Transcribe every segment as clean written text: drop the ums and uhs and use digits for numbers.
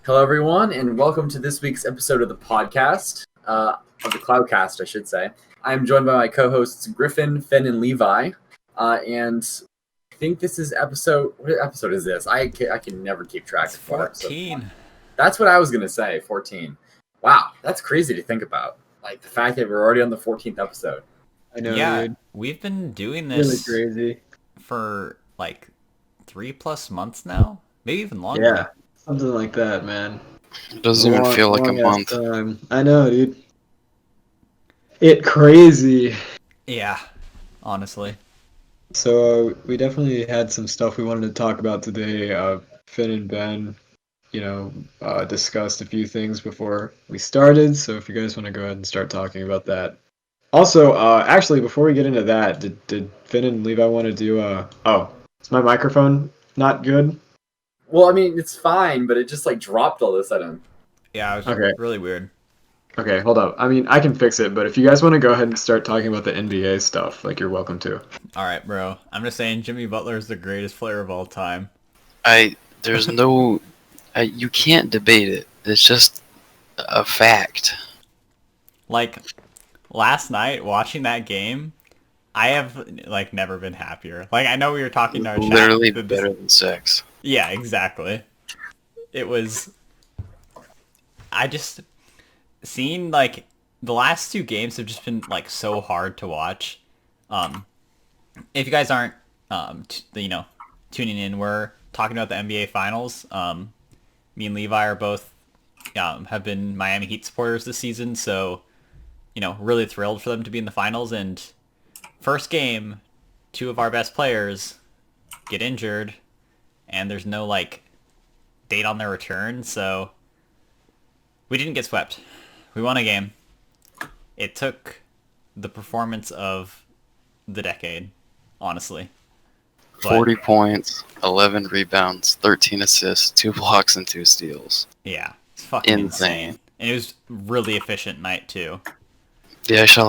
Hello, everyone, and welcome to this week's episode of the podcast, of the Clout Cast, I should say. I'm joined by my co-hosts Griffin, Finn, and Levi, and I think this is what episode is this? I can never keep track It's of what episode. 14. That's what I was going to say, 14. Wow, that's crazy to think about. Like, the fact that we're already on the 14th episode. I know, Yeah, dude. we've been doing Really this crazy. for like 3+ months now, maybe even longer. Yeah, something like that, man. It doesn't even feel like a Long-ass month. time. I know, dude. It crazy. Yeah, honestly. So we definitely had some stuff we wanted to talk about today. Finn and Ben, discussed a few things before we started. So if you guys want to go ahead and start talking about that. Also, actually, before we get into that, did Finn and Levi want to do is my microphone not good? Well, I mean, it's fine, but it just, dropped all of a sudden. Yeah, it was Okay. really weird. Okay, hold up. I mean, I can fix it, but if you guys want to go ahead and start talking about the NBA stuff, you're welcome to. All right, bro. I'm just saying Jimmy Butler is the greatest player of all time. There's no, you can't debate it. It's just a fact. Like, last night, watching that game, I have, never been happier. I know we were talking in our chat. Literally that better than sex. Yeah, exactly. It was... Seeing, the last two games have just been, so hard to watch. If you guys aren't, tuning in, we're talking about the NBA Finals. Me and Levi are both, have been Miami Heat supporters this season, so, really thrilled for them to be in the finals. And first game, two of our best players get injured, and there's no, date on their return, so we didn't get swept. We won a game. It took the performance of the decade, honestly. But, 40 points, 11 rebounds, 13 assists, 2 blocks, and 2 steals. yeah, it's fucking Insane. insane. And it was really efficient night, too. Yeah, I shot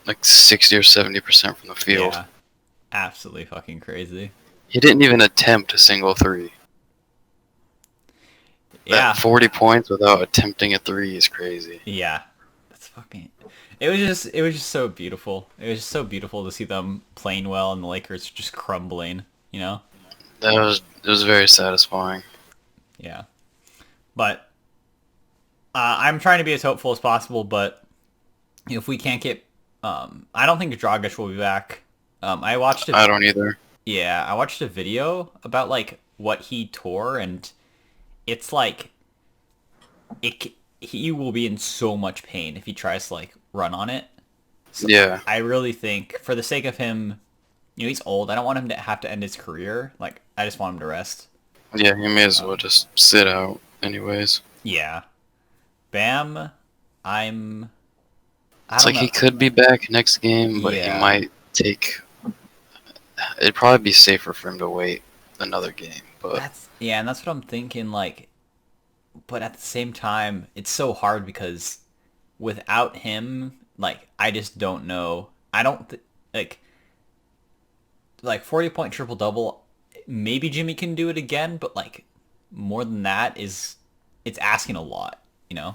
like 60 or 70% from the field. Yeah, absolutely fucking crazy. He didn't even attempt a single three. Yeah. That 40 points without attempting a three is crazy. Yeah. That's fucking... It was just so beautiful. It was just so beautiful to see them playing well and the Lakers just crumbling, It was very satisfying. Yeah. But I'm trying to be as hopeful as possible, but if we can't get... I don't think Dragic will be back. I don't either. Yeah, I watched a video about, what he tore, and it's he will be in so much pain if he tries to, run on it. So Yeah. I really think, for the sake of him, he's old. I don't want him to have to end his career. I just want him to rest. Yeah, he may as well just sit out anyways. Yeah. Bam, It's he could be back next game, but Yeah. he might take... It'd probably be safer for him to wait another game, but... and that's what I'm thinking, but at the same time, it's so hard because without him, I just don't know. I don't, 40-point triple-double, maybe Jimmy can do it again, but, more than that it's asking a lot,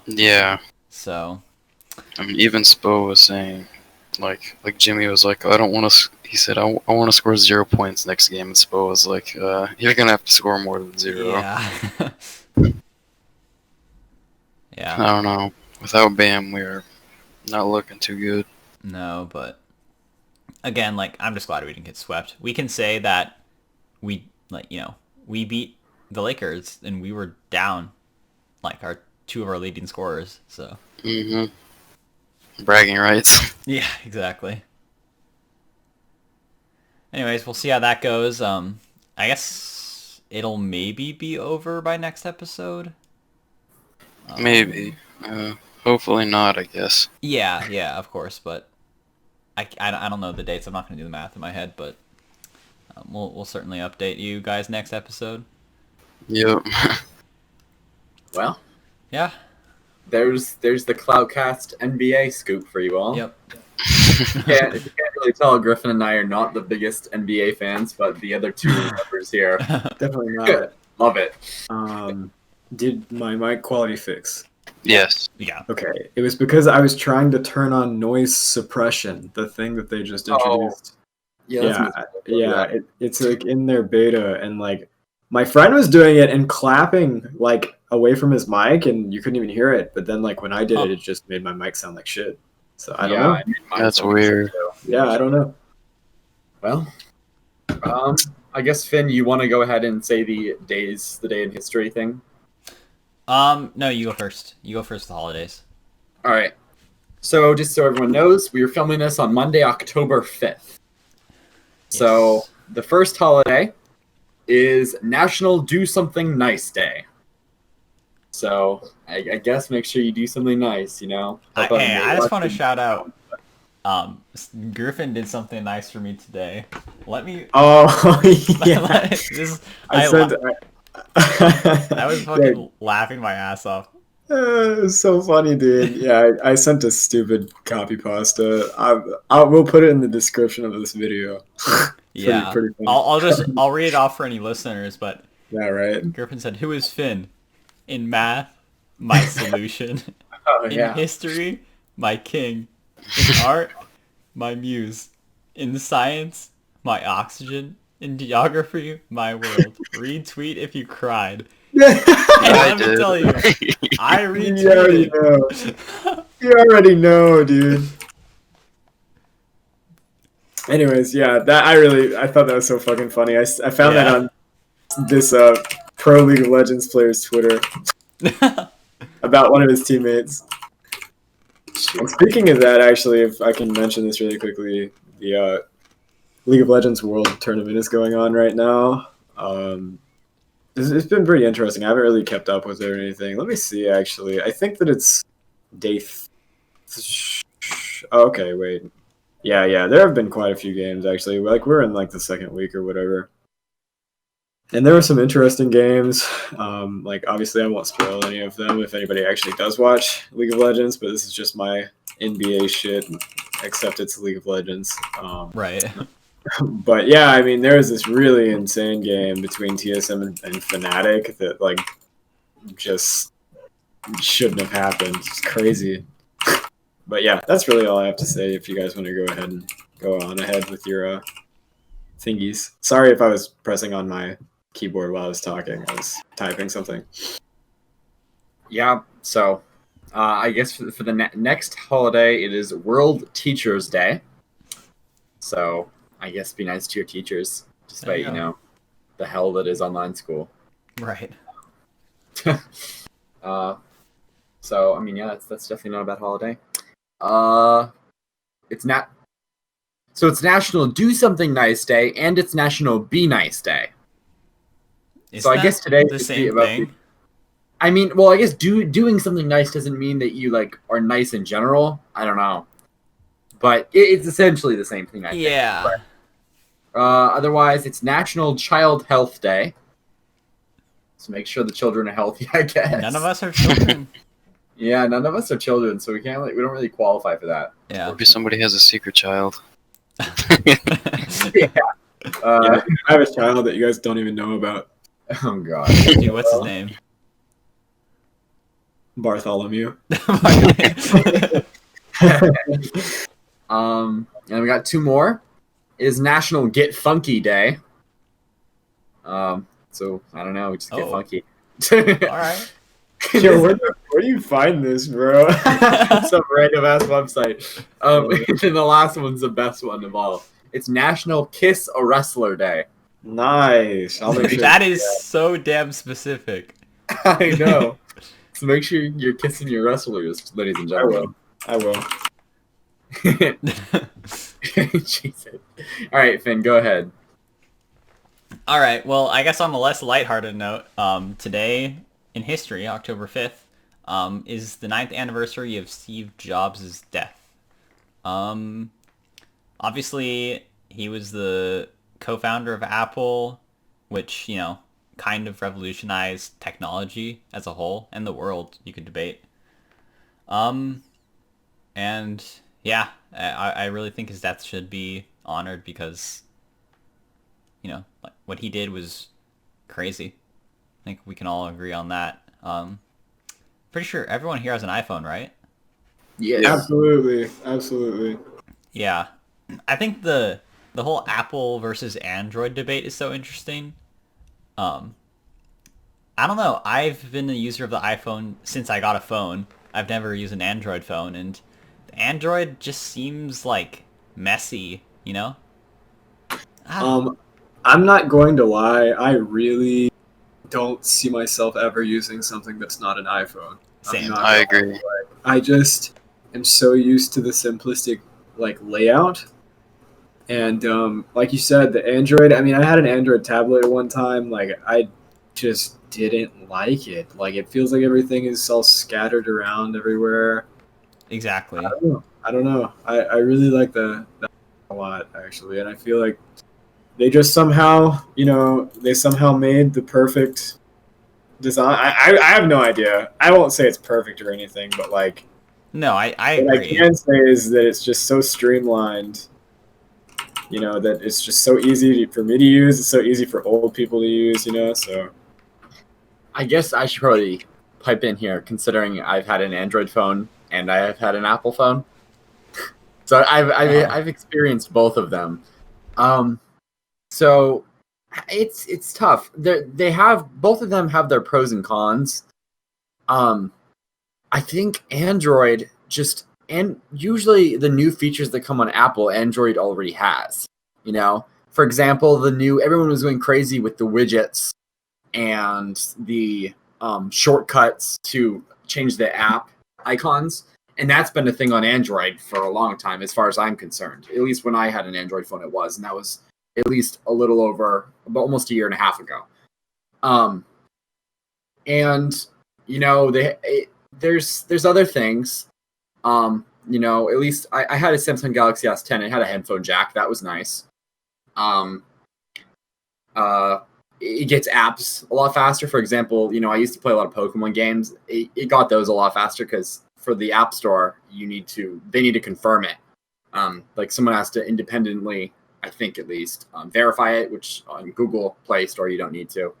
Yeah. So... I mean, even Spo was saying, Jimmy was like, I don't want to... He said, I want to score 0 points next game, and Spo was like, you're going to have to score more than 0. Yeah. Yeah. I don't know. Without Bam, we're not looking too good. No, but again, I'm just glad we didn't get swept. We can say that we we beat the Lakers and we were down our two of our leading scorers, so. Bragging rights. Yeah, exactly. Anyways, we'll see how that goes. I guess it'll maybe be over by next episode. Maybe. Hopefully not, I guess. Yeah, of course, but I don't know the dates. I'm not going to do the math in my head, but we'll certainly update you guys next episode. Yep. Well, yeah. There's the Clout Cast NBA scoop for you all. Yep. If you can't really tell, Griffin and I are not the biggest NBA fans, but the other two members here, Definitely not. love it. Did my mic quality fix? Yes. Yeah. Okay, it was because I was trying to turn on noise suppression, the thing that they just introduced. Yeah, It's like in their beta, and like my friend was doing it and clapping like away from his mic, and you couldn't even hear it. But then like when I did it, it just made my mic sound like shit. So I don't know. That's weird. Yeah, I don't know. Well, I guess Finn, you want to go ahead and say the day in history thing? No, you go first. You go first. The holidays. All right. So just so everyone knows, we are filming this on Monday, October 5th. So Yes. the first holiday is National Do Something Nice Day. So I guess make sure you do something nice, you know. Help out Hey, Nate I just want to Weston. shout out. Griffin did something nice for me today. Let me. Oh yeah, I sent. I was fucking laughing my ass off. It was so funny, dude. Yeah, I sent a stupid copy pasta. We'll put it in the description of this video. Yeah, pretty funny. I'll read it off for any listeners. But Yeah, right. Griffin said, "Who is Finn? In math, my solution. Oh In yeah. history, my king. In art, my muse. In science, my oxygen. In geography, my world. Retweet if you cried." And let me tell you, I You already retweeted. know. You already know, dude. Anyways, yeah, I thought that was so fucking funny. I found that on this Pro League of Legends player's Twitter about one of his teammates. And speaking of that, actually, if I can mention this really quickly, the League of Legends World Tournament is going on right now. It's been pretty interesting. I haven't really kept up with it or anything. Let me see, actually. I think that it's day... okay, wait. Yeah, there have been quite a few games, actually. Like, we're in, like, the second week or whatever. And there were some interesting games. Like, obviously, I won't spoil any of them if anybody actually does watch League of Legends, but this is just my NBA shit, except it's League of Legends. Right. But yeah, I mean, there was this really insane game between TSM and Fnatic that, like, just shouldn't have happened. It's crazy. But yeah, that's really all I have to say if you guys want to go ahead and go on ahead with your thingies. Sorry if I was pressing on my keyboard while I was talking. I was typing something. Yeah. So I guess for the next holiday, it is World Teachers Day. So I guess be nice to your teachers, despite you know the hell that is online school. Right. So I mean, yeah, that's definitely not a bad holiday. It's not. So it's National Do Something Nice Day, and it's National Be Nice Day. Isn't I guess today the should same be about thing? I mean, well, I guess doing something nice doesn't mean that you like are nice in general. I don't know, but it's essentially the same thing. I think. Yeah. But, otherwise, it's National Child Health Day. So make sure the children are healthy. I guess None of us are children. Yeah, none of us are children, so we don't really qualify for that. Yeah. Maybe somebody has a secret child. Yeah. Yeah, I have a child that you guys don't even know about. Oh god. Dude, what's his name? Bartholomew. And we got two more. It is National Get Funky Day. So I don't know, just get funky. All right. Yo, where do you find this, bro? Some random ass website. And then the last one's the best one of all. It's National Kiss a Wrestler Day. Nice. I'll make sure. That is so damn specific. I know. So make sure you're kissing your wrestlers, ladies and gentlemen. I will. Jesus. All right, Finn, go ahead. All right. Well, I guess on a less lighthearted note, today in history, October 5th, is the 9th anniversary of Steve Jobs' death. Obviously, he was the co-founder of Apple, which, you know, kind of revolutionized technology as a whole and the world, you could debate. And yeah, I really think his death should be honored because, you know, what he did was crazy. I think we can all agree on that. Pretty sure everyone here has an iPhone, right? Yes. Absolutely. Yeah. I think the whole Apple versus Android debate is so interesting. Um, I don't know. I've been a user of the iPhone since I got a phone. I've never used an Android phone, and the Android just seems like messy, you know? I'm not going to lie. I really don't see myself ever using something that's not an iPhone. Same. I agree. I just am so used to the simplistic like layout. And like you said, the Android. I mean, I had an Android tablet at one time. Like, I just didn't like it. Like, it feels like everything is all scattered around everywhere. Exactly. I don't know. I really like that a lot actually, and I feel like they just somehow, they somehow made the perfect design. I have no idea. I won't say it's perfect or anything, but like, No, I what I agree. can say is that it's just so streamlined. That it's just so easy for me to use. It's so easy for old people to use. So I guess I should probably pipe in here, considering I've had an Android phone and I have had an Apple phone. So I've experienced both of them. So it's tough. They have both of them have their pros and cons. I think Android and usually the new features that come on Apple, Android already has. For example, everyone was going crazy with the widgets and the shortcuts to change the app icons. And that's been a thing on Android for a long time, as far as I'm concerned. At least when I had an Android phone, it was. And that was at least a little over, about almost a year and a half ago. And, there's other things. At least I had a Samsung Galaxy S10. It had a headphone jack. That was nice. It gets apps a lot faster. For example, I used to play a lot of Pokemon games. It got those a lot faster because for the App Store, they need to confirm it. Like someone has to independently, I think at least, verify it, which on Google Play Store you don't need to.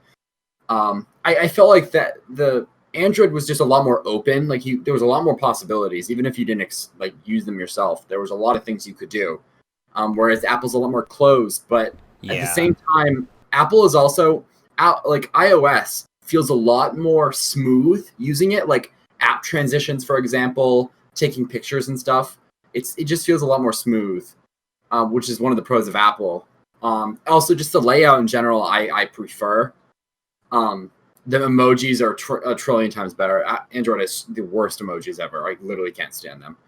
I felt like that the Android was just a lot more open. Like there was a lot more possibilities, even if you didn't use them yourself. There was a lot of things you could do. Whereas Apple's a lot more closed. But at the same time, Apple is also out. Like iOS feels a lot more smooth using it. Like app transitions, for example, taking pictures and stuff. It just feels a lot more smooth, which is one of the pros of Apple. Also, just the layout in general, I prefer. The emojis are a trillion times better. Android is the worst emojis ever. I literally can't stand them.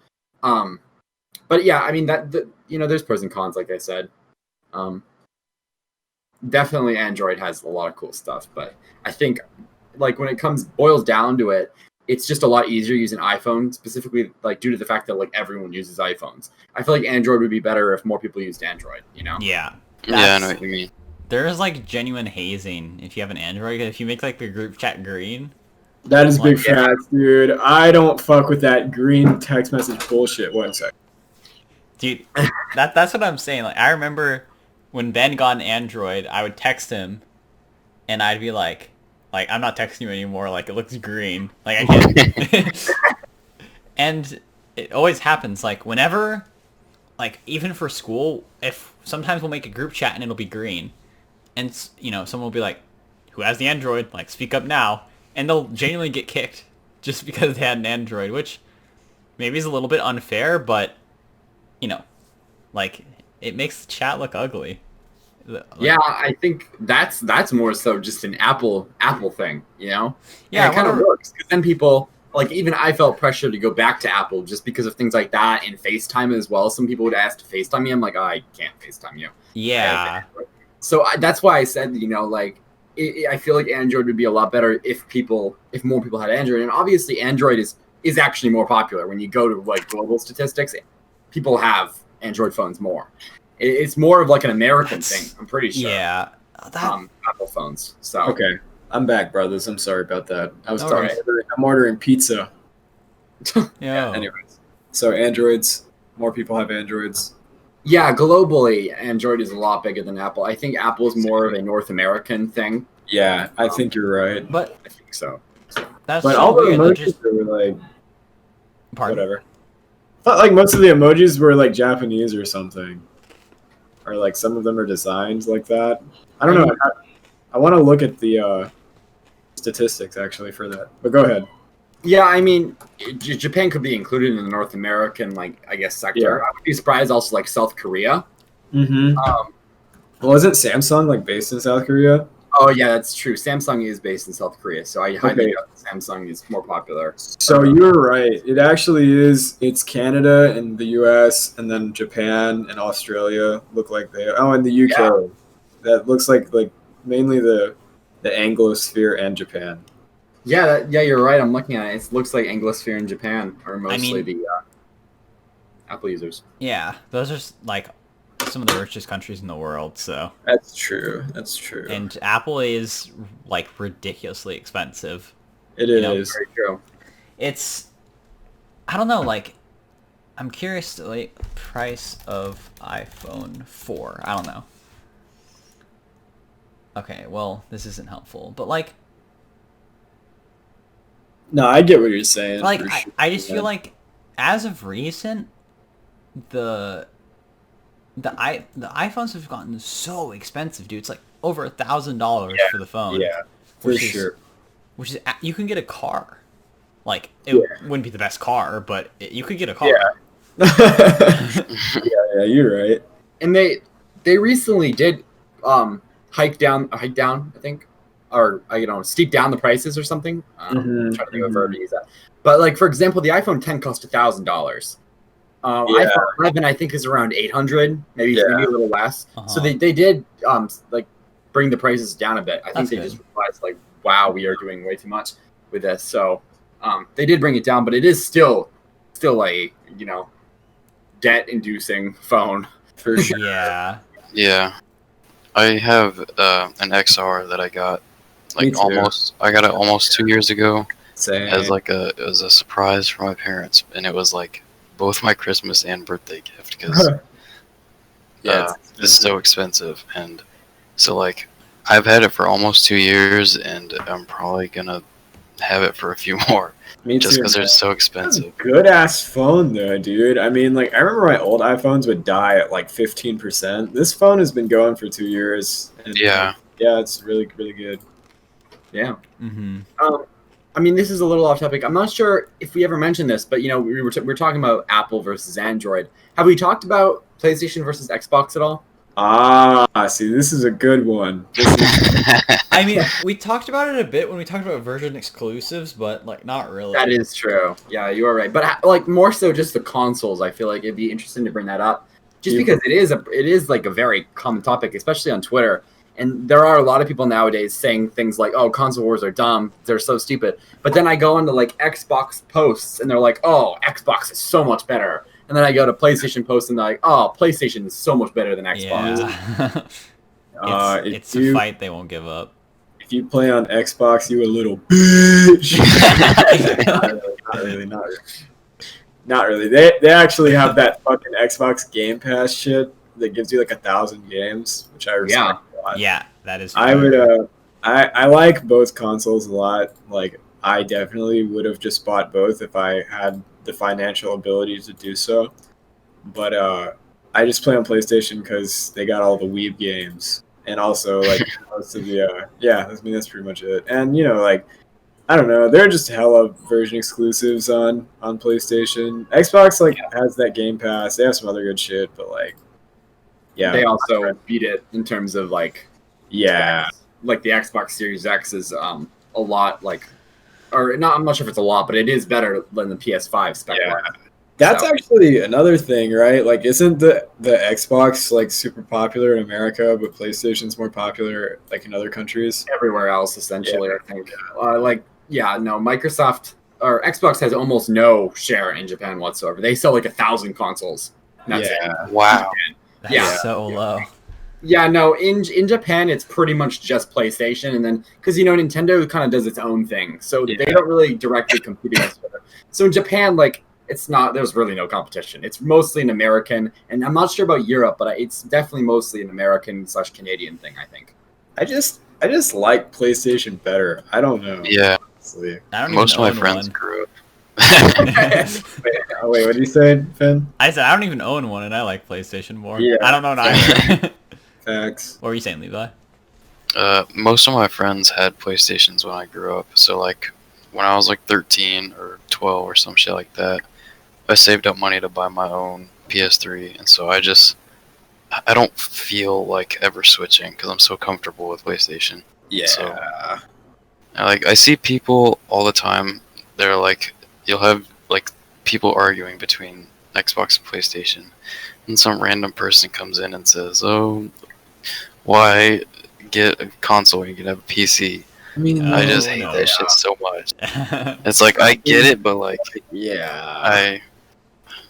But yeah, I mean there's pros and cons, like I said. Definitely Android has a lot of cool stuff, but I think like when it boils down to it, it's just a lot easier using iPhone, specifically like due to the fact that like everyone uses iPhones. I feel like Android would be better if more people used Android, Yeah. Yeah, I know what you mean. There's like genuine hazing if you have an Android. If you make like the group chat green. that is big facts, dude. I don't fuck with that green text message bullshit. 1 sec. Dude, that's what I'm saying. Like I remember when Ben got an Android, I would text him and I'd be like I'm not texting you anymore, like it looks green. Like I can't And it always happens, like whenever, like even for school, if sometimes we'll make a group chat and it'll be green. And someone will be like, who has the Android? Like speak up now. And they'll genuinely get kicked just because they had an Android, which maybe is a little bit unfair, but like it makes the chat look ugly. Yeah, I think that's more so just an Apple thing, Yeah, and it kind of works because then people like even I felt pressure to go back to Apple just because of things like that and FaceTime as well. Some people would ask to FaceTime me. I'm like, oh, I can't FaceTime you. Yeah. So that's why I said, I feel like Android would be a lot better if more people had Android, and obviously Android is actually more popular when you go to like global statistics. People have Android phones more. It's more of like an American thing, I'm pretty sure. Yeah. Apple phones. So Okay, I'm back, brothers. I'm sorry about that. I was All talking. I'm ordering pizza. Yeah. Anyways, so Androids. More people have Androids. yeah, globally, Android is a lot bigger than Apple. I think Apple is more of a North American thing. Yeah, I think you're right. But I think so. That's But so all the weird. They're emojis just were like pardon. whatever. I thought like most of the emojis were like Japanese or something, or like some of them are designed like that. I don't know. I want to look at the statistics actually for that. But go ahead. Yeah, I mean, Japan could be included in the North American, like, I guess, sector. Yeah. I would be surprised also, like, South Korea. Mm-hmm. Well, isn't Samsung like based in South Korea? Oh, yeah, that's true. Samsung is based in South Korea, so I highly Okay. doubt that Samsung is more popular. So you're right. It actually is. It's Canada and the U.S. and then Japan and Australia look like they. Oh, and the U.K. Yeah. That looks like mainly the Anglosphere and Japan. Yeah, you're right. I'm looking at it. It looks like Anglosphere in Japan are mostly the Apple users. Yeah, those are like some of the richest countries in the world. So That's true. That's true. and Apple is like ridiculously expensive. It you know, is. Very true. It's I don't know. Like I'm curious. Like price of iPhone 4. I don't know. Okay, well this isn't helpful, but like. No, I get what you're saying. Like for sure. I just feel like as of recent the iPhones have gotten so expensive, dude. It's like over $1,000 for the phone. Yeah, for which sure. Which is you can get a car. Like it wouldn't be the best car, but you could get a car. Yeah, you're right. And they recently did hike down, I think, or steep down the prices or something. I'm trying to think of a verb to use that. But like for example, the iPhone 10 cost $1,000. iPhone 11 I think is around 800, maybe a little less. So they did like bring the prices down a bit. I think they just realized like, wow, we are doing way too much with this. So they did bring it down, but it is still a debt-inducing phone for sure. Yeah. Yeah. I have an XR that I got Me too. I got it almost 2 years ago Same. as it was a surprise for my parents, and it was like both my Christmas and birthday gift because it's so expensive. And so like I've had it for almost 2 years, and I'm probably gonna have it for a few more. Me just too, because they're man. so That's a expensive. good ass phone though, dude. I mean, like I remember my old iPhones would die at like 15%. This phone has been going for 2 years. And, Yeah. yeah, it's really really good. Yeah. Mm-hmm. I mean, this is a little off topic. I'm not sure if we ever mentioned this, but we were talking about Apple versus Android. Have we talked about PlayStation versus Xbox at all? See, this is a good one. I mean, we talked about it a bit when we talked about version exclusives, but like not really. That is true. Yeah, you are right. But like more so just the consoles. I feel like it'd be interesting to bring that up, just because it is like a very common topic, especially on Twitter. And there are a lot of people nowadays saying things like, "Oh, console wars are dumb. They're so stupid." But then I go into like Xbox posts, and they're like, "Oh, Xbox is so much better." And then I go to PlayStation posts, and they're like, "Oh, PlayStation is so much better than Xbox." Yeah. It's a fight they won't give up. If you play on Xbox, you a little bitch. Not really. They actually have that fucking Xbox Game Pass shit that gives you like 1,000 games, which I respect a lot. Yeah, that is. I would. I like both consoles a lot. Like I definitely would have just bought both if I had the financial ability to do so. But I just play on PlayStation because they got all the Weeb games, and also like most of the I mean that's pretty much it. And like I don't know, they're just hella version exclusives on PlayStation. Xbox has that Game Pass. They have some other good shit, but like they also beat it in terms of like yeah. Like the Xbox Series X is a lot or not. I'm not sure if it's a lot, but it is better than the PS5 spec. Yeah. That's actually another thing, right? Like, isn't the Xbox like super popular in America, but PlayStation's more popular like in other countries? Everywhere else, essentially, I think. Microsoft or Xbox has almost no share in Japan whatsoever. They sell like 1,000 consoles. That's it. Wow. That's so low. Yeah, no, in Japan it's pretty much just PlayStation, and then because Nintendo kind of does its own thing, so they don't really directly compete against each other. So in Japan, like there's really no competition. It's mostly an American, and I'm not sure about Europe, but it's definitely mostly an American/Canadian thing, I think. I just like PlayStation better. I don't know. Yeah. Honestly. I don't Most of even my own friends one. grew up. Wait, what did you say, Finn? I said I don't even own one, and I like PlayStation more. Yeah. I don't own either. Facts. What were you saying, Levi? Most of my friends had PlayStations when I grew up. So like when I was like 13 or 12 or some shit like that, I saved up money to buy my own PS3, and so I don't feel like ever switching because I'm so comfortable with PlayStation. Yeah. So I see people all the time. They're like, you'll have like people arguing between Xbox and PlayStation, and some random person comes in and says, "Oh, why get a console when you can have a PC?" I mean, Oh, I just hate no. that shit so much. It's like I get it, but like Yeah. I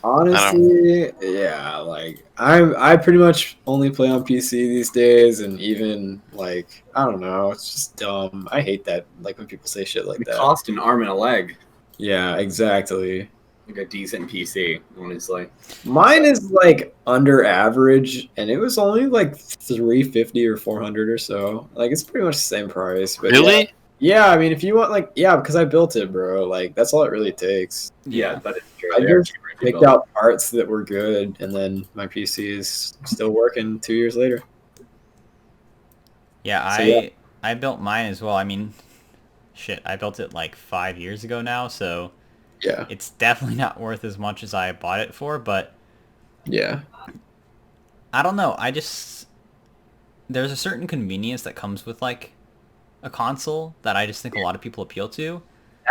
Honestly, yeah, like I pretty much only play on PC these days, and even like I don't know, it's just dumb. I hate that, like when people say shit like it that. cost an arm and a leg, Yeah, exactly. like a decent PC, honestly. Mine is like under average, and it was only like 350 or 400 or so. Like it's pretty much the same price. But really. yeah, I mean, if you want, like, yeah, because I built it, bro. Like that's all it really takes. Yeah, that is true. I They are just cheaper if you picked build. out parts that were good, and then my PC is still working 2 years later. Yeah, So, yeah. I built mine as well. I mean, shit, I built it like 5 years ago now, so Yeah, it's definitely not worth as much as I bought it for. But yeah, I don't know. There's a certain convenience that comes with like a console that I just think a lot of people appeal to.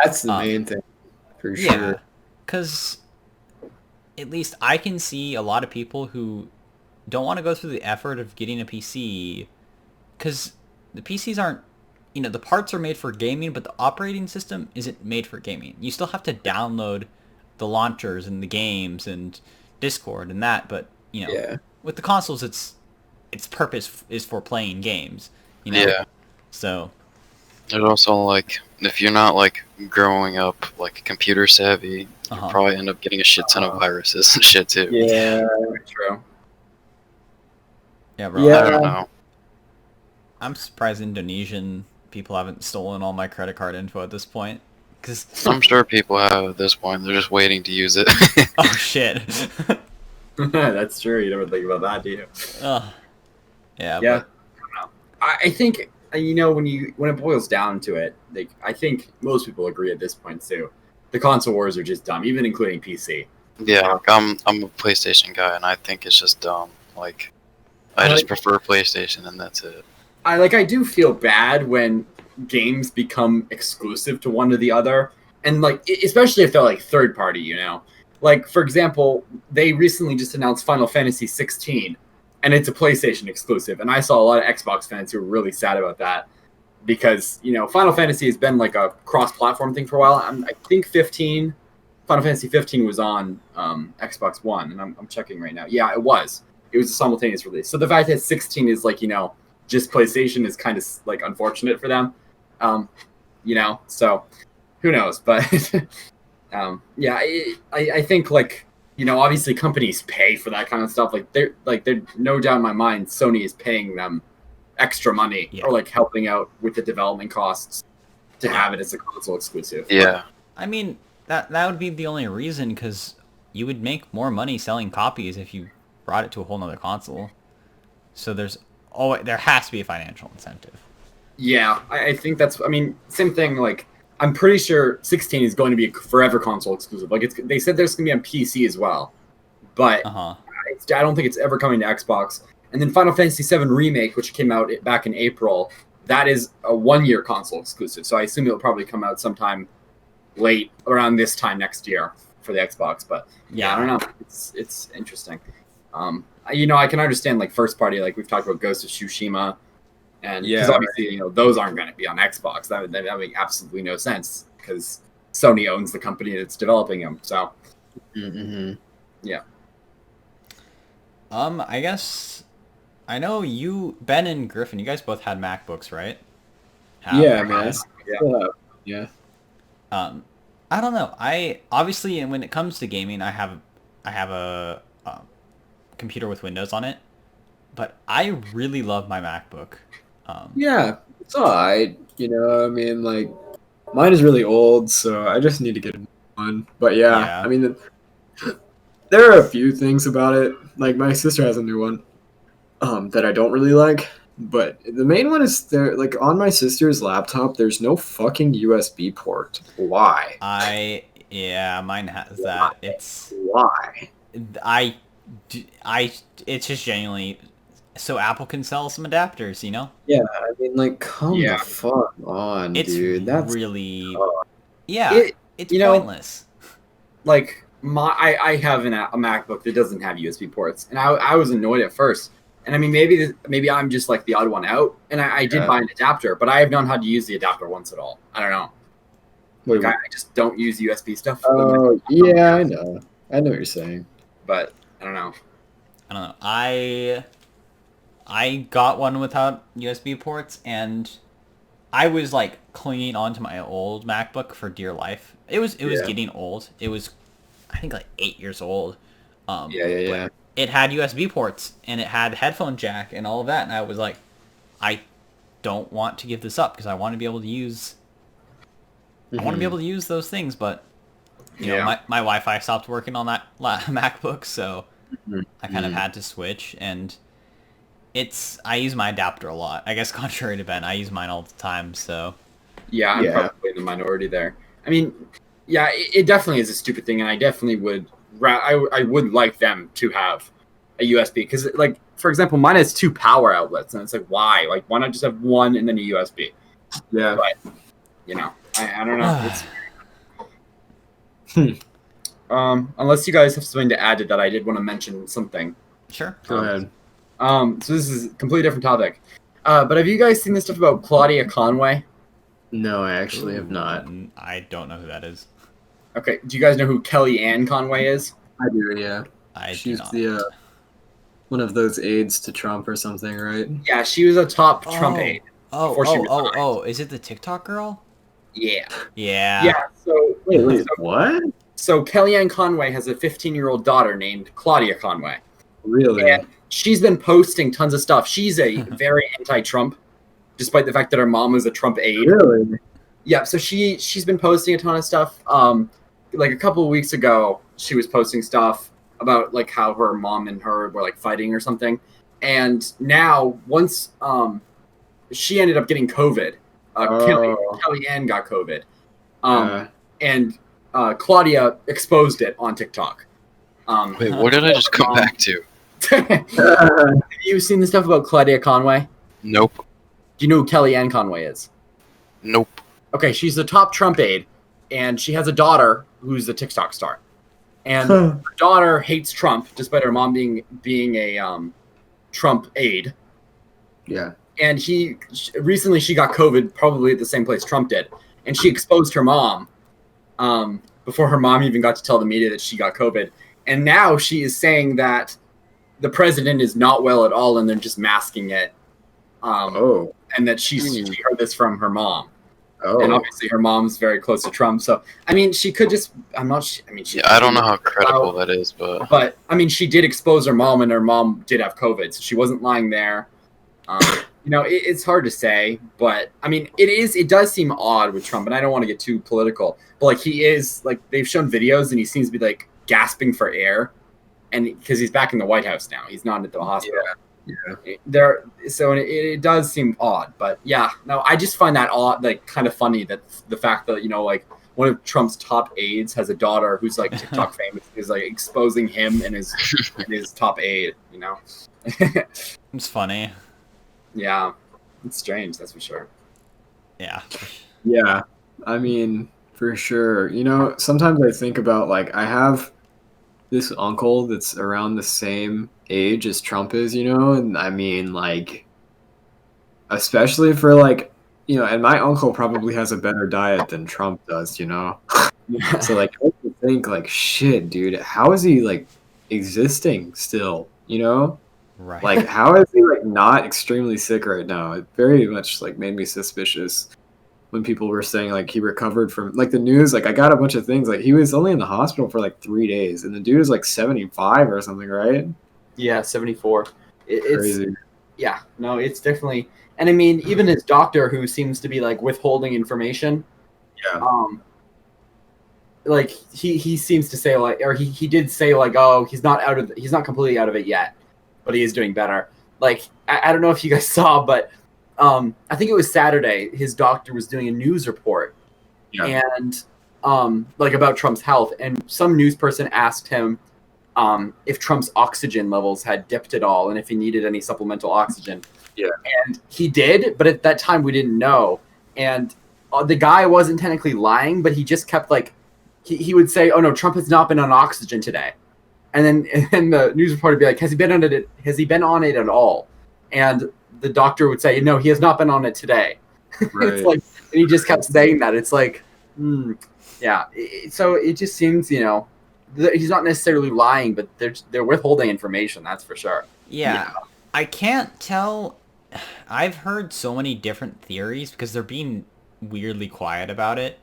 that's the Um, main thing for Yeah, sure. because at least I can see a lot of people who don't want to go through the effort of getting a PC because the PCs aren't, the parts are made for gaming, but the operating system isn't made for gaming. You still have to download the launchers and the games and Discord and that, but, Yeah, with the consoles, its purpose is for playing games, Yeah. So, There's also like if you're not like growing up like computer savvy, you'll uh-huh. probably end up getting a shit ton of viruses and shit too. yeah, True. Yeah, bro. Yeah. I don't know. I'm surprised Indonesian people haven't stolen all my credit card info at this point. Cause I'm sure people have at this point. They're just waiting to use it. oh shit. That's true. You never think about that, do you? Yeah, Yeah. but I think when it boils down to it, like I think most people agree at this point too. The console wars are just dumb, even including PC. Yeah, like I'm a PlayStation guy, and I think it's just dumb. Like I just prefer PlayStation, and that's it. I do feel bad when games become exclusive to one or the other, and like especially if they're like third party, Like for example, they recently just announced Final Fantasy 16, and it's a PlayStation exclusive, and I saw a lot of Xbox fans who were really sad about that because Final Fantasy has been like a cross-platform thing for a while. I think Final Fantasy 15 was on Xbox One, and I'm checking right now. Yeah, it was. It was a simultaneous release. So the fact that 16 is like just PlayStation is kind of like unfortunate for them. So who knows? But yeah, I think like obviously companies pay for that kind of stuff. Like they're no doubt in my mind, Sony is paying them extra money or like helping out with the development costs to have it as a console exclusive. Yeah. I mean that would be the only reason because you would make more money selling copies if you brought it to a whole nother console. So there has to be a financial incentive. Yeah, I think that's. I mean, same thing. Like, I'm pretty sure 16 is going to be a forever console exclusive. Like, they said there's going to be on PC as well, but I don't think it's ever coming to Xbox. And then Final Fantasy VII Remake, which came out back in April, that is a 1-year console exclusive. So I assume it'll probably come out sometime late around this time next year for the Xbox. But yeah, I don't know. It's interesting. I can understand like first party, like we've talked about Ghost of Tsushima. And because obviously, those aren't going to be on Xbox. That would make absolutely no sense because Sony owns the company that's developing them. So, yeah. I guess I know you, Ben and Griffin. You guys both had MacBooks, right? Yeah, man. Yeah. I don't know. I obviously, and when it comes to gaming, I have a computer with Windows on it, but I really love my MacBook. Yeah, it's alright. I mean, like, mine is really old, so I just need to get a new one. But Yeah. I mean, there are a few things about it. Like my sister has a new one, that I don't really like. But the main one is there. Like on my sister's laptop, there's no fucking USB port. Why? Mine has that. It's Why? I, it's just genuinely so Apple can sell some adapters, you know? Yeah, I mean, like, come Yeah. the fuck on, It's dude. That's really, It- it's you know- pointless. Like I have a MacBook that doesn't have USB ports, and I was annoyed at first. And I mean, maybe I'm just like the odd one out, and I did Yeah. buy an adapter, but I have not had to use the adapter once at all. I don't know. Wait, Like, I just don't use USB stuff. oh, yeah, I know. I know what you're saying. But I don't know. I don't know. I got one without USB ports, and I was like clinging onto my old MacBook for dear life. It was Yeah. getting old. It was, I think, like 8 years old. Yeah. It had USB ports and it had headphone jack and all of that, and I was like, I don't want to give this up because I want to be able to use. I want to be able to use those things, but you know, my Wi-Fi stopped working on that MacBook, so I kind of had to switch. And I use my adapter a lot. I guess contrary to Ben, I use mine all the time. So Yeah, I'm probably in the minority there. I mean, yeah, it definitely is a stupid thing, and I definitely would. I would like them to have a USB because, like, for example, mine has 2 power outlets, and it's like, why? Like, why not just have one and then a USB? Yeah. But you know, I don't know. It's unless you guys have something to add to that, I did want to mention something. sure. Go ahead. So this is a completely different topic. But have you guys seen this stuff about Claudia Conway? No, I actually have not. I don't know who that is. Okay, do you guys know who Kellyanne Conway is? I do, yeah. She's the one of those aides to Trump or something, right? Yeah, she was a top Trump aide. before she resigned. Is it the TikTok girl? Yeah. Yeah. Yeah. So Wait, what? So Kellyanne Conway has a 15-year-old daughter named Claudia Conway. Really? And she's been posting tons of stuff. She's a very anti-Trump, despite the fact that her mom was a Trump aide. Really? Yeah, so she's been posting a ton of stuff. Like a couple of weeks ago, she was posting stuff about like how her mom and her were like fighting or something. And now, once she ended up getting COVID, Kellyanne got COVID, and Claudia exposed it on TikTok. Wait, what did I just come back to? Have you seen the stuff about Claudia Conway? Nope. Do you know who Kellyanne Conway is? Nope. Okay, she's the top Trump aide, and she has a daughter who's a TikTok star. And her daughter hates Trump, despite her mom being a Trump aide. Yeah. And recently she got COVID, probably at the same place Trump did, and she exposed her mom before her mom even got to tell the media that she got COVID. And now she is saying that the president is not well at all, and they're just masking it. And that she heard this from her mom. And obviously her mom's very close to Trump. So, I mean, she could just, I'm not, I mean, she, Yeah, I don't know how credible that is, but I mean, she did expose her mom, and her mom did have COVID, so she wasn't lying there. You know, it's hard to say, but I mean, it does seem odd with Trump, and I don't want to get too political, but like he is, like they've shown videos, and he seems to be like gasping for air, and because he's back in the White House now, he's not at the hospital. So it does seem odd, but yeah, no, I just find that odd, like kind of funny that the fact that, you know, like one of Trump's top aides has a daughter who's like TikTok famous, is like exposing him and his top aide, you know. It's funny. Yeah, it's strange, that's for sure. Yeah. Yeah, I mean, for sure. You know, sometimes I think about, like, I have this uncle that's around the same age as Trump is, you know, and I mean, like, especially for, like, you know, and my uncle probably has a better diet than Trump does, you know? So, like, I think, like, shit, dude, how is he, like, existing still, you know? Right. Like, how is he, like, not extremely sick right now? It very much, like, made me suspicious when people were saying, like, he recovered from, like, the news. Like, I got a bunch of things. Like, he was only in the hospital for, like, 3 days, and the dude is, like, 75 or something, right? Yeah, 74. It's Crazy. Yeah, no, it's definitely, and I mean, even his doctor, who seems to be like withholding information, Yeah. Like he seems to say like, or he did say like, oh, he's not completely out of it yet, but he is doing better. Like I don't know if you guys saw, but I think it was Saturday. His doctor was doing a news report, and like about Trump's health, and some news person asked him if Trump's oxygen levels had dipped at all, and if he needed any supplemental oxygen. Yeah, and he did, but at that time we didn't know, and the guy wasn't technically lying, but he just kept like. He would say, "Oh no, Trump has not been on oxygen today," and then the news reporter would be like, "Has he been on it? Has he been on it at all?" And the doctor would say, "No, he has not been on it today." right. It's like, and he just kept saying that. It's like, yeah. So it just seems, he's not necessarily lying, but they're withholding information. That's for sure. Yeah, I can't tell. I've heard so many different theories because they're being weirdly quiet about it.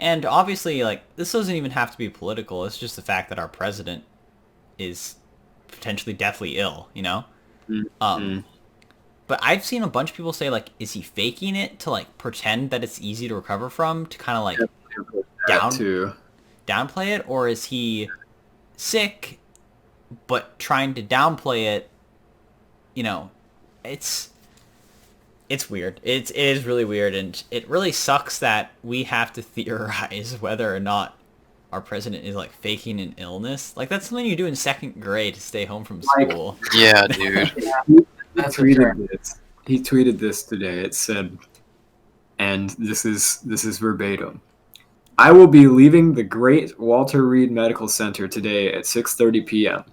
And obviously, like, this doesn't even have to be political. It's just the fact that our president is potentially deathly ill, But I've seen a bunch of people say, like, is he faking it to, like, pretend that it's easy to recover from, to kind of, like, downplay it? Or is he sick, but trying to downplay it, It's weird. It is really weird, and it really sucks that we have to theorize whether or not our president is like faking an illness. Like that's something you do in second grade to stay home from school. Yeah, dude. He tweeted this today. It said, and this is verbatim. I will be leaving the Great Walter Reed Medical Center today at 6:30 p.m.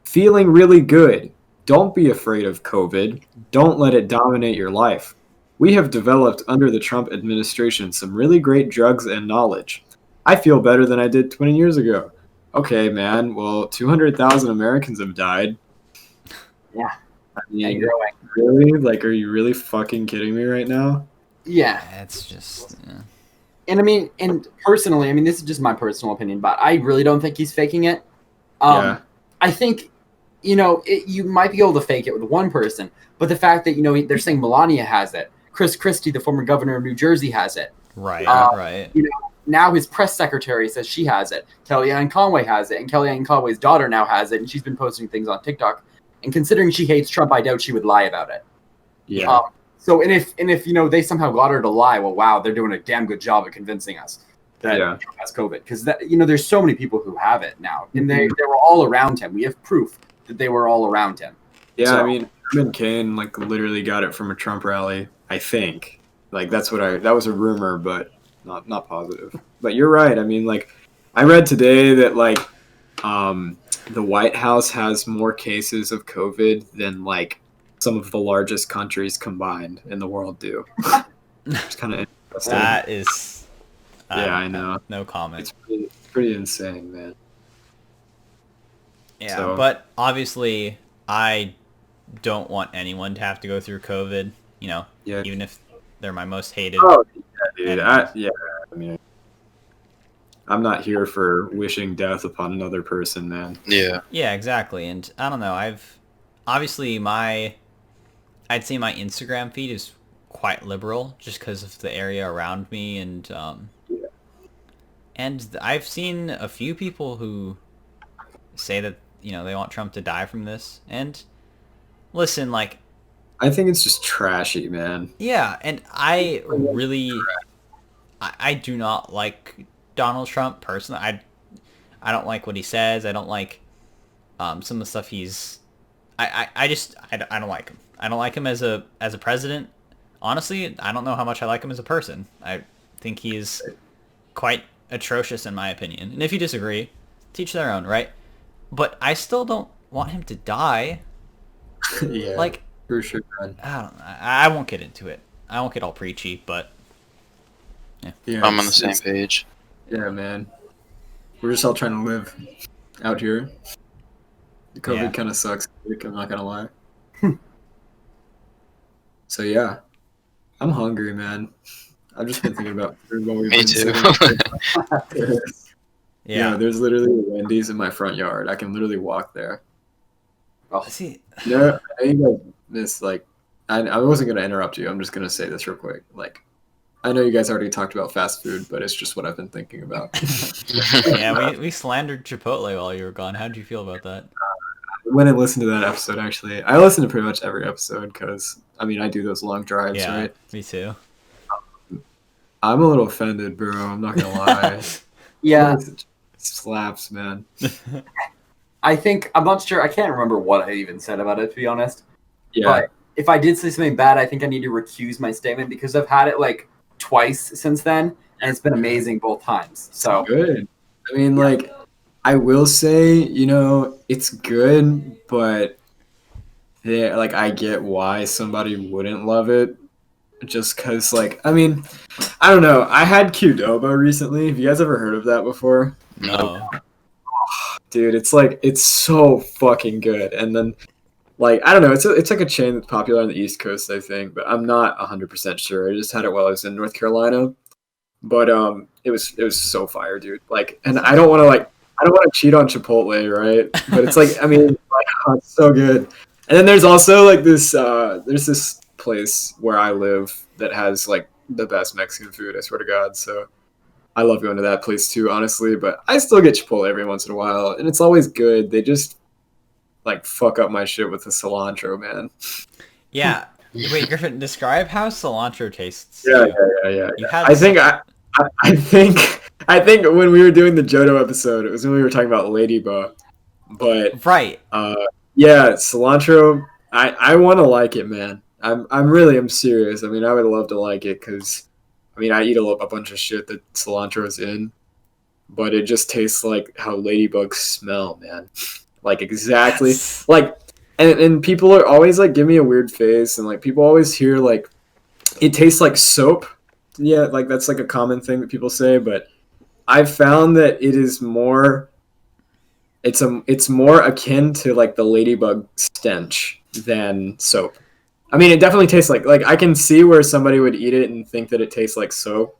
Feeling really good. Don't be afraid of COVID. Don't let it dominate your life. We have developed under the Trump administration some really great drugs and knowledge. I feel better than I did 20 years ago. Okay, man. Well, 200,000 Americans have died. Yeah. I mean, really? Like, are you really fucking kidding me right now? Yeah. It's just... Yeah. And I mean, and personally, I mean, this is just my personal opinion, but I really don't think he's faking it. I think... you might be able to fake it with one person, but the fact that, they're saying Melania has it. Chris Christie, the former governor of New Jersey, has it. Right, right. Now his press secretary says she has it. Kellyanne Conway has it, and Kellyanne Conway's daughter now has it, and she's been posting things on TikTok. And considering she hates Trump, I doubt she would lie about it. Yeah. So, and if they somehow got her to lie, well, wow, they're doing a damn good job of convincing us that Trump has COVID. Because, there's so many people who have it now, and they were all around him. We have proof that they were all around him. Yeah, so, I mean, Herman Cain literally got it from a Trump rally, I think. Like that was a rumor, but not positive. But you're right. I mean, I read today that the White House has more cases of COVID than some of the largest countries combined in the world do. It's kind of interesting. That is I know. No comment. It's pretty insane, man. Yeah, but obviously, I don't want anyone to have to go through COVID, even if they're my most hated. Oh, yeah, dude. I mean, I'm not here for wishing death upon another person, man. Yeah. Yeah, exactly. And I don't know, I'd say my Instagram feed is quite liberal just because of the area around me, and and I've seen a few people who say that they want Trump to die from this. And listen, I think it's just trashy, man. Yeah, and I do not like Donald Trump personally. I don't like what he says. I don't like some of the stuff he's. I don't like him. I don't like him as a president. Honestly, I don't know how much I like him as a person. I think he is quite atrocious in my opinion. And if you disagree, teach their own, right? But I still don't want him to die. Yeah, for sure, man. I won't get into it. I won't get all preachy, but yeah, I'm on the same page. Yeah, man. We're just all trying to live out here. COVID kind of sucks. I'm not gonna lie. So yeah, I'm hungry, man. I've just been thinking about food while we've Me been too. sitting. Yeah, there's literally a Wendy's in my front yard. I can literally walk there. Oh, see. No, I know you guys miss I wasn't gonna interrupt you. I'm just gonna say this real quick. I know you guys already talked about fast food, but it's just what I've been thinking about. Yeah, we slandered Chipotle while you were gone. How did you feel about that? When I listened to that episode, actually, I listen to pretty much every episode because, I mean, I do those long drives, Yeah, right? me too. I'm a little offended, bro. I'm not gonna lie. Yeah, It slaps, man. I think I'm not sure. I can't remember what I even said about it, to be honest. Yeah. But if I did say something bad, I think I need to recuse my statement because I've had it like twice since then, and it's been amazing both times. So Good. I mean, like, I will say, you know, it's good, but yeah, like, I get why somebody wouldn't love it. Just because, like, I mean, I don't know. I had Qdoba recently. Have you guys ever heard of that before? No. Dude, it's like, it's so fucking good. And then, like, I don't know. It's like a chain that's popular on the East Coast, I think, but I'm not 100% sure. I just had it while I was in North Carolina. But it was so fire, dude. Like, and I don't want to cheat on Chipotle, right? But it's like, I mean, like, oh, it's so good. And then there's also like this there's this place where I live that has like the best Mexican food, I swear to God. So I love going to that place too, honestly, but I still get Chipotle every once in a while, and it's always good. They just like fuck up my shit with the cilantro, man. Yeah. Wait, Griffin, describe how cilantro tastes. Yeah, to you. yeah. You had I think some- I think I think when we were doing the Johto episode, it was when we were talking about Ladybug. But Right. yeah, cilantro. I want to like it, man. I'm serious. I mean, I would love to like it because, I mean, I eat a bunch of shit that cilantro is in, but it just tastes like how ladybugs smell, man. Like exactly Yes. like, and people are always like give me a weird face, and like people always hear like it tastes like soap. Yeah, like that's like a common thing that people say, but I've found that it is more it's more akin to like the ladybug stench than soap. I mean, it definitely tastes like I can see where somebody would eat it and think that it tastes like soap,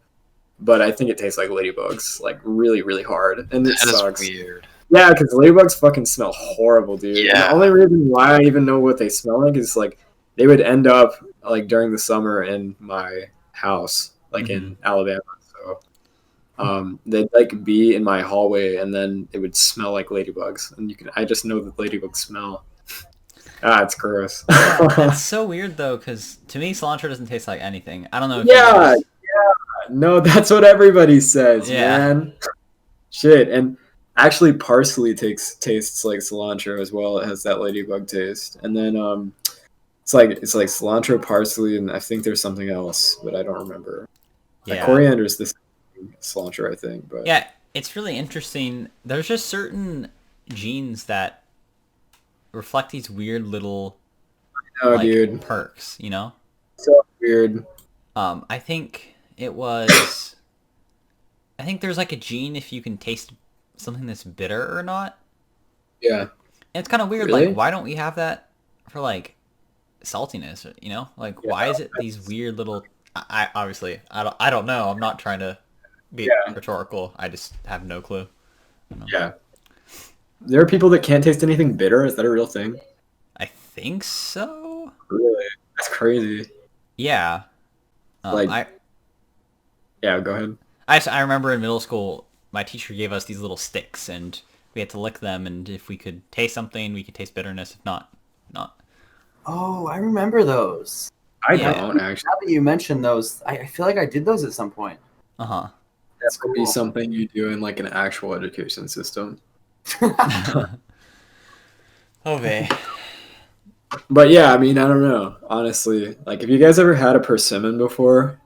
but I think it tastes like ladybugs, like really, really hard, and it That is sucks. weird. Yeah, because ladybugs fucking smell horrible, dude. And the Yeah. only reason why I even know what they smell like is like they would end up like during the summer in my house, like in Alabama. So they'd like be in my hallway, and then it would smell like ladybugs, and I just know that ladybugs smell. Ah, it's gross. It's so weird though, because to me cilantro doesn't taste like anything. I don't know if Yeah, you guys... no, that's what everybody says, Yeah. man. Shit, and actually parsley tastes like cilantro as well. It has that ladybug taste, and then it's like cilantro, parsley, and I think there's something else, but I don't remember. Like Yeah. coriander is the same cilantro, I think, but Yeah, it's really interesting. There's just certain genes that reflect these weird little oh, like dude, perks, you know? so weird. I think it was I think there's like a gene if you can taste something that's bitter or not. Yeah, And it's kind of weird, Really? like why don't we have that for like saltiness, you know? Like why is it these weird little I obviously I don't know. I'm not trying to be Yeah. rhetorical. I just have no clue. yeah. There are people that can't taste anything bitter. Is that a real thing? I think so. Really? That's crazy. Yeah. Like- Yeah, go ahead. I remember in middle school, my teacher gave us these little sticks, and we had to lick them, and if we could taste something, we could taste bitterness. If not, not. Oh, I remember those. I Yeah. don't actually. Now that you mentioned those, I feel like I did those at some point. Uh That could be cool. something you do in like an actual education system. huh. Oh, vey. But yeah, I mean, I don't know. Honestly, like, have you guys ever had a persimmon before?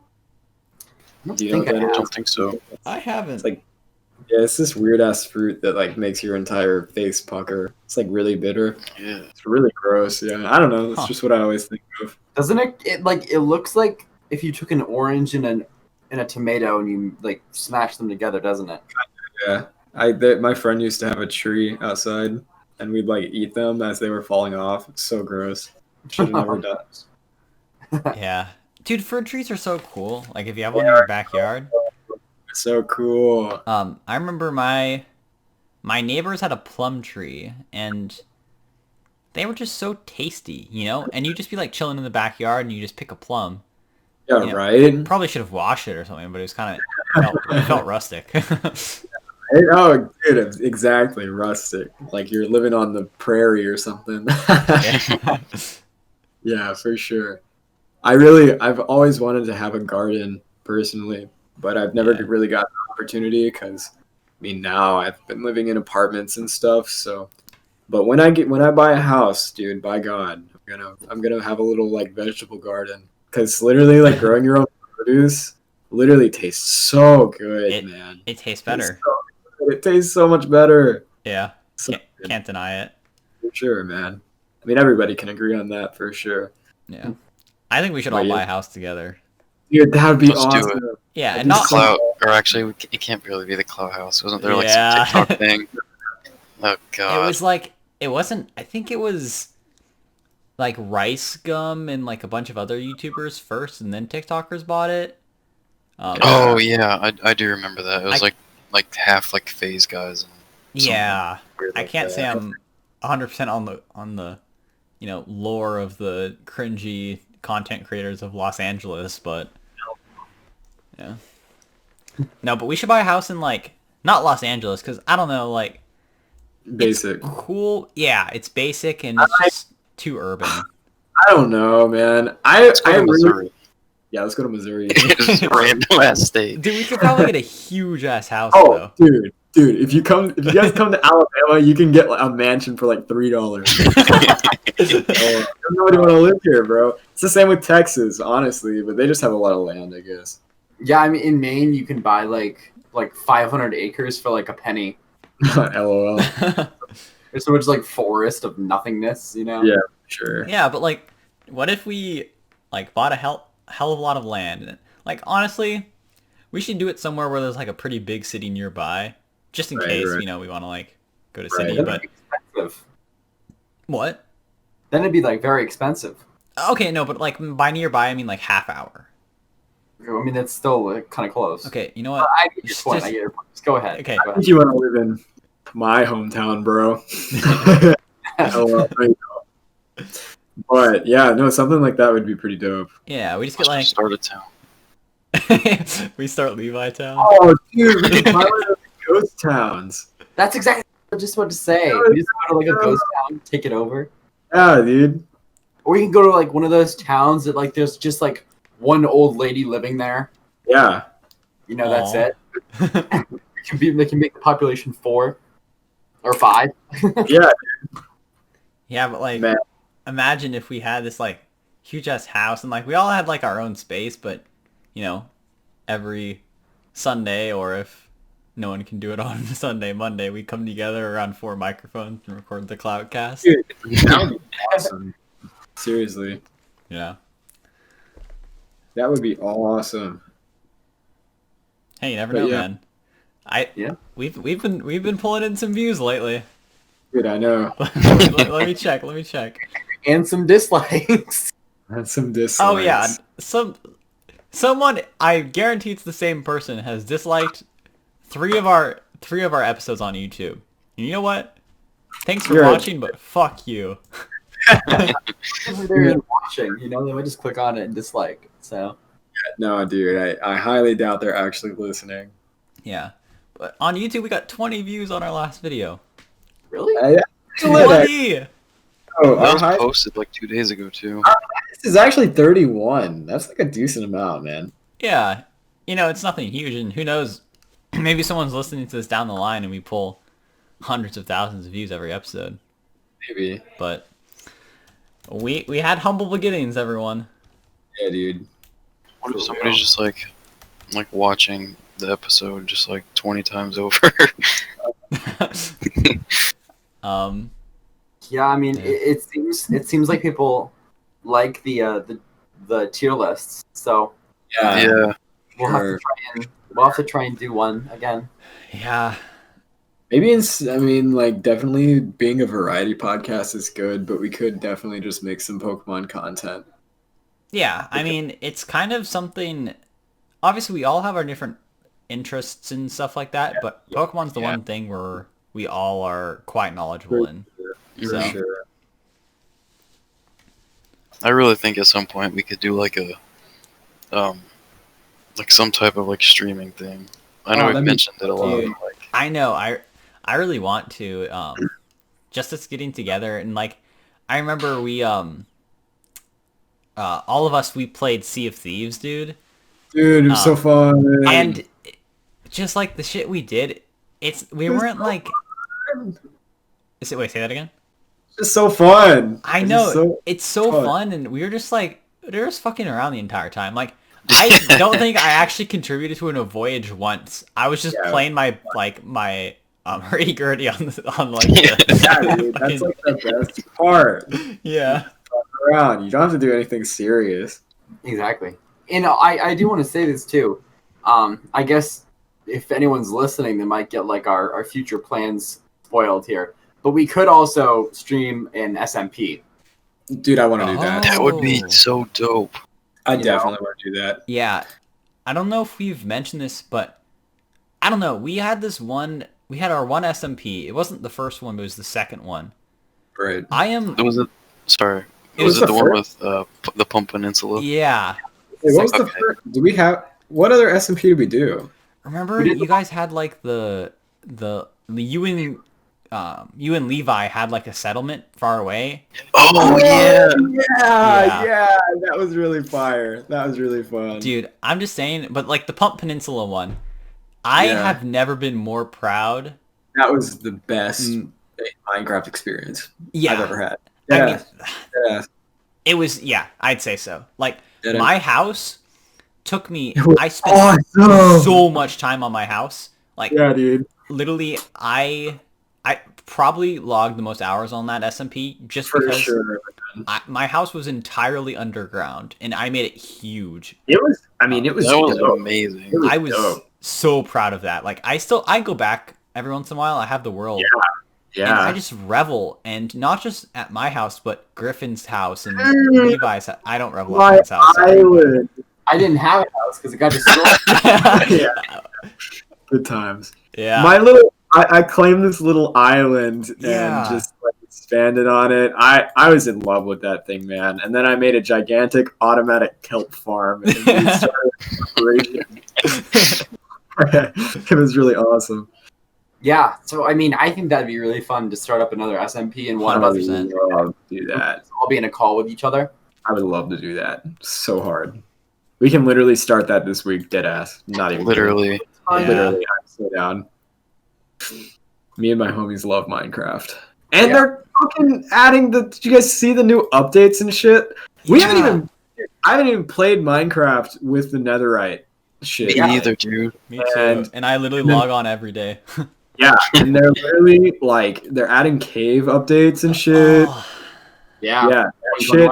Do you know what think I that I is? don't think so. I haven't. It's like, yeah, it's this weird ass fruit that like makes your entire face pucker. It's like really bitter. Yeah. It's really gross. Yeah, I don't know. That's Huh. just what I always think of. Doesn't it? It looks like if you took an orange and a tomato and you like smash them together, doesn't it? Yeah, my friend used to have a tree outside, and we'd like eat them as they were falling off. It's so gross. Should have never done it. Yeah. Dude, fruit trees are so cool. Like, if you have one in your backyard. So cool. I remember my neighbors had a plum tree, and they were just so tasty, you know? And you just be, like, chilling in the backyard, and you just pick a plum. Yeah, Yeah. right? Probably should have washed it or something, but it was kind of it felt rustic. Oh, dude, exactly, rustic. Like you're living on the prairie or something. Yeah. Yeah, for sure. I've always wanted to have a garden personally, but I've never Yeah. really got the opportunity because, I mean, now I've been living in apartments and stuff. So, but when I buy a house, dude, by God, I'm gonna have a little like vegetable garden because literally like growing your own produce literally tastes so good, It man. it tastes Tastes better. so good. It tastes so much better. Yeah. So good, Can't deny it. for sure, man. I mean, everybody can agree on that for sure. Yeah. I think we should But all yeah, buy a house together. dude, that would be Let's do awesome. it. Yeah, That'd and be The not so Clout, or actually, it can't really be the Clout House. Wasn't there like some Yeah. TikTok thing? Oh It God. was like it wasn't. I think it was like Rice Gum and like a bunch of other YouTubers first, and then TikTokers bought it. Oh yeah, I do remember that. It was I like half like phase guys and something yeah. weird I like can't say that. I'm 100% on the lore of the cringy content creators of Los Angeles, but yeah. No, but we should buy a house in like not Los Angeles because I don't know, like Basic. it's cool. Yeah, it's basic and it's just too urban. I don't know, man. Let's go I to really, Missouri. yeah, let's go to Missouri. Just a random ass state. Dude, we could probably get a huge ass house Oh, though. dude, if you guys come to Alabama, you can get a mansion for like $3. Oh, nobody want to live here, bro. It's the same with Texas, honestly, but they just have a lot of land, I guess. Yeah, I mean, in Maine, you can buy like 500 acres for like a penny. LOL. There's so much like forest of nothingness, you know? Yeah, sure. Yeah, but like, what if we like bought a hell of a lot of land? Like, honestly, we should do it somewhere where there's like a pretty big city nearby, just in Right, case right. we want to like go to Right. city. Then But it'd be expensive. what? Then it'd be like very expensive. Okay, no, but like by nearby, I mean like half hour. I mean, that's still like, kind of close. Okay, you know But what? I get your Just- point. just- I get your point. Just go ahead. Okay. Go I ahead. think you want to live in my hometown, bro. LOL. There you go. But yeah, no, something like that would be pretty dope. Yeah, we just get Let's like just start a town. we start Levi Town. Oh, dude, we could buy one of those ghost towns. That's exactly what I just wanted to say. We just go to like a ghost town, take it over. Yeah, dude. Or you can go to like one of those towns that like there's just like one old lady living there. Yeah. You know, that's Aw. it. They can make the population 4 or 5. Yeah. Yeah, but like, Man. imagine if we had this like huge ass house and like we all had like our own space, but every Sunday, or if no one can do it on Sunday, Monday, we come together around 4 microphones and record the Clout Cast. Dude, that would be awesome. Seriously. Yeah. That would be awesome. Hey, you never But know, yeah. man. Yeah. We've been pulling in some views lately. Dude, I know. let me check. Let me check. And some dislikes. That's some dislikes. Oh yeah, someone, I guarantee it's the same person, has disliked 3 of our episodes on YouTube. And you know what? Thanks for You're- watching, but fuck you. They're watching, you know, they might just click on it and dislike. So No, dude, I highly doubt they're actually listening. Yeah. But on YouTube we got 20 views on our last video. really? 20! Oh, That was hi- posted like 2 days ago too. this is actually 31. That's like a decent amount, man. Yeah. It's nothing huge, and who knows, maybe someone's listening to this down the line and we pull hundreds of thousands of views every episode. Maybe. But we had humble beginnings, everyone. Yeah, dude. What if somebody's just like watching the episode just like 20 times over? Yeah, I mean, Yeah. it seems like people like the tier lists. So Yeah. we'll have to try and do one again. Yeah. Maybe definitely being a variety podcast is good, but we could definitely just make some Pokemon content. Yeah, I mean, it's kind of something. Obviously, we all have our different interests and stuff like that, but Pokemon's the Yeah. one thing where we all are quite knowledgeable in. For So. sure. I really think at some point we could do like like some type of like streaming thing. I know we've mentioned it a lot. Dude, I know. I really want to. Just us getting together and like, I remember we all of us we played Sea of Thieves, dude. Dude, it was so fun. And just like the shit we did, we weren't like. Wait, say that again. It's so fun. I know it's so fun, and we were just like they were just fucking around the entire time. Like I don't think I actually contributed to a voyage once. I was just playing my hurdy-gurdy on like yeah, dude, that's like the best part. Yeah. Around. You don't have to do anything serious. Exactly. And I do want to say this too. I guess if anyone's listening, they might get like our future plans spoiled here. But we could also stream an SMP. Dude, I want to do that. That would be so dope. I definitely want to do that. Yeah. I don't know if we've mentioned this, but I don't know. We had our one SMP. It wasn't the first one, but it was the second one. Right. Was it the one with the Pump Peninsula? Yeah. Wait, what was the first? What other SMP did we do? Remember you guys had like you and Levi had like a settlement far away. Oh yeah, that was really fire. That was really fun, dude. I'm just saying, but like the Pump Peninsula one, I have never been more proud. That was the best Minecraft experience I've ever had. I mean, it was. Yeah, I'd say so. Like my house took me. I spent so much time on my house. Like dude. Literally, I probably logged the most hours on that SMP just because my house was entirely underground and I made it huge. It was amazing. I was so proud of that. Like I go back every once in a while. I have the world. Yeah. And I just revel, and not just at my house, but Griffin's house and Levi's house. I don't revel at my house. I didn't have a house because it got destroyed. Good times. Yeah. I claimed this little island and just like expanded on it. I was in love with that thing, man. And then I made a gigantic automatic kelp farm and we started operation. It was really awesome. Yeah, so I mean, I think that'd be really fun to start up another SMP and one of us do that. All be in a call with each other. I would love to do that. So hard. We can literally start that this week, dead ass. Not even literally. Literally, I'm so down. Me and my homies love Minecraft, and they're fucking adding Did you guys see the new updates and shit? I haven't even played Minecraft with the Netherite shit. Me neither, dude. Me too. And I literally log on every day. Yeah, and they're literally like they're adding cave updates and shit. Yeah, shit.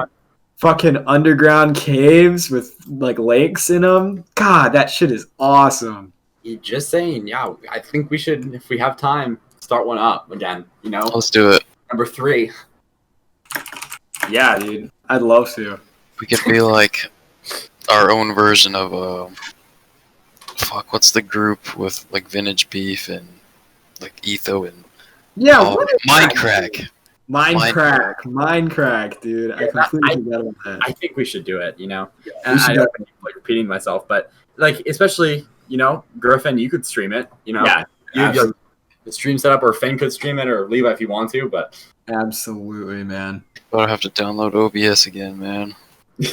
Fucking underground caves with like lakes in them. God, that shit is awesome. You're just saying, yeah. I think we should, if we have time, start one up again. You know, let's do it. Number 3. Yeah, dude, I'd love to. We could be like our own version of what's the group with like Vintage Beef and like Etho and Minecraft. Minecraft, dude. I completely forgot about that. I think we should do it, you know. I don't like repeating myself, but like especially, you know, Griffin, you could stream it, you know. Yeah. You have the stream set up, or Finn could stream it, or Levi if you want to, but absolutely, man. But I have to download OBS again, man.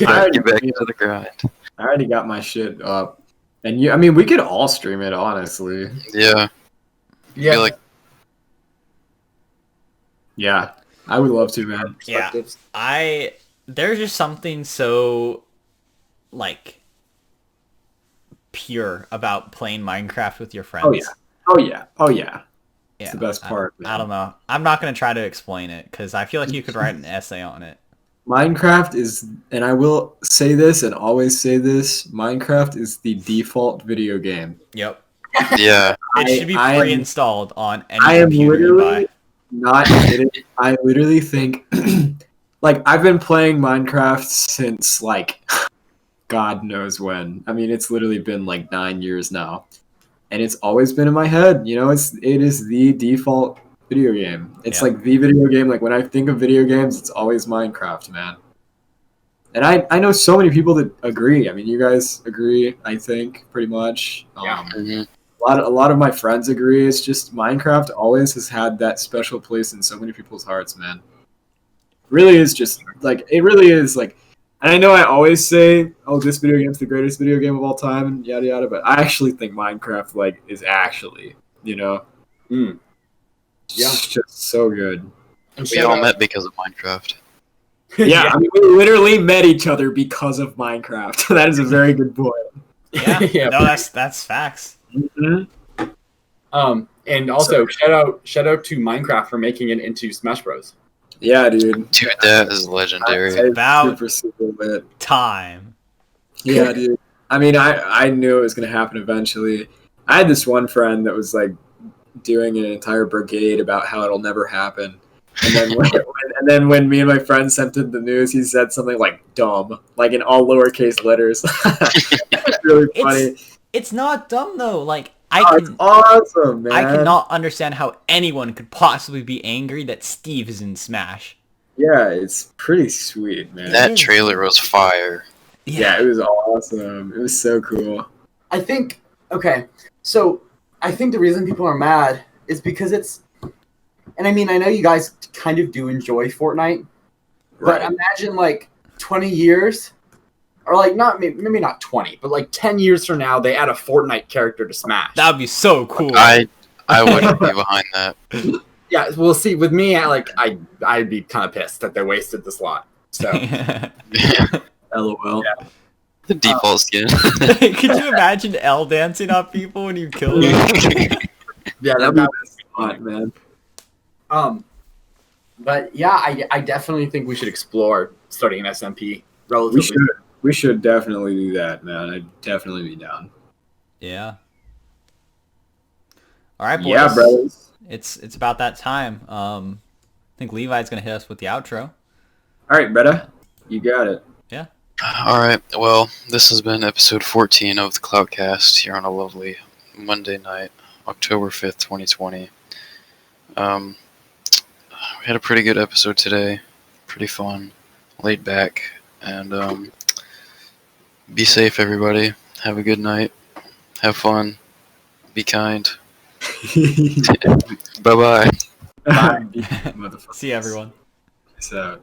I get back into the grind. I already got my shit up. And we could all stream it, honestly. Yeah. Yeah. Yeah. I would love to, man. Yeah. There's just something so like pure about playing Minecraft with your friends. Oh yeah. It's the best part. I don't know. I'm not going to try to explain it because I feel like you could write an essay on it. Minecraft is, and I will say this and always say this, Minecraft is the default video game. Yep. Yeah. It should be pre-installed on any computer you buy. Not kidding. I literally think, like, I've been playing Minecraft since, like, God knows when. I mean, it's literally been, like, 9 years now. And it's always been in my head. You know, it is the default video game. It's like the video game. Like, when I think of video games, it's always Minecraft, man. And I know so many people that agree. I mean, you guys agree, I think, pretty much. Yeah. A lot of my friends agree. It's just Minecraft always has had that special place in so many people's hearts, man. Really is just like it really is like. And I know I always say, "Oh, this video game's the greatest video game of all time," and yada yada. But I actually think Minecraft like is actually, Yeah. it's just so good. And We all met because of Minecraft. Yeah, I mean, we literally met each other because of Minecraft. That is a very good point. Yeah, Yeah. no, that's facts. And also shout out to Minecraft for making it into Smash Bros. Yeah, dude. Dude, that is legendary. It's About super lit. time. Yeah, dude. I mean, I knew it was gonna happen eventually. I had this one friend that was like doing an entire brigade about how it'll never happen. And then when me and my friend sent him the news, he said something like "dumb," like in all lowercase letters. It's really funny. It's not dumb though. Like It's awesome, man. I cannot understand how anyone could possibly be angry that Steve is in Smash. Yeah, it's pretty sweet, man. That trailer was fire. Yeah, it was awesome. It was so cool. I think so I think the reason people are mad is because it's, and I mean, I know you guys kind of do enjoy Fortnite, but imagine like 20 years, or like maybe not 20, but like 10 years from now, they add a Fortnite character to Smash. That would be so cool. I wouldn't be behind that. Yeah, we'll see. With me, I'd be kind of pissed that they wasted the slot. So, LOL. Yeah. The default skin. Could you imagine L dancing on people when you kill them? yeah, That'd be fun, man. But yeah, I definitely think we should explore starting an SMP relatively. We should definitely do that, man. I'd definitely be down. Yeah. All right, boys. Yeah, brothers. It's about that time. I think Levi's gonna hit us with the outro. All right, Bretta. You got it. Yeah. All right. Well, this has been episode 14 of the Clout Cast here on a lovely Monday night, October 5th, 2020. We had a pretty good episode today. Pretty fun, laid back, and be safe, everybody. Have a good night. Have fun. Be kind. Bye-bye. Bye. See you, everyone. Peace out.